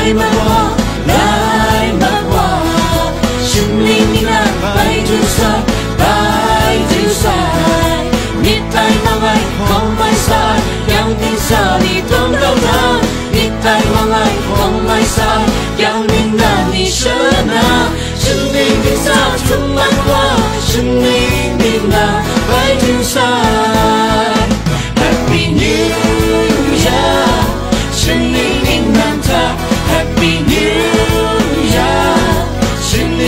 来吧我，来吧我，生命的白主赛，白主赛，你太忙爱空白赛，要你啥你懂懂的，你太忙爱空白赛，要你那你什么？生命的沙充满我，生命的白主赛 ，Happy New Year， 生命的他 ，Happy New Year， 生命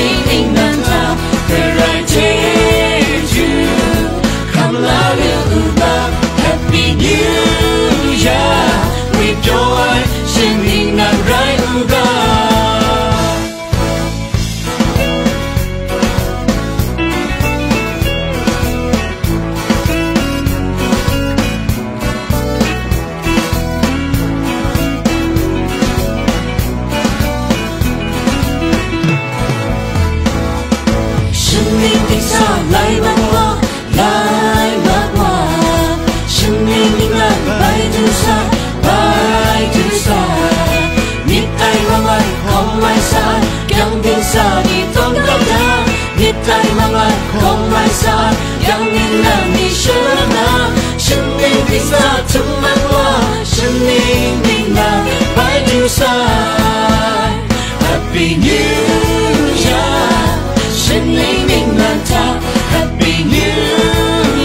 的他 ，The right day to come hallelujah Happy New Year with joy， 生命的 right God。来吧我，来吧我，生命的白主赛，白主赛，你太忙爱空白赛，让天下你懂懂的，你太忙爱空白赛，让你那你什么？生命的沙充满我，生命的白主赛 ，Happy New Year， 生命的他。Happy New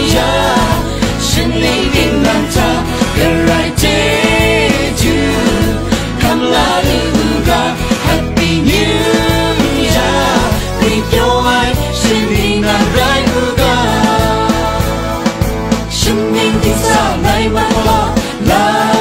Year， 生命的他 ，The right day to come hallelujah Happy New Year， with your爱，生命的 right God， 生命的沙来吧我，来。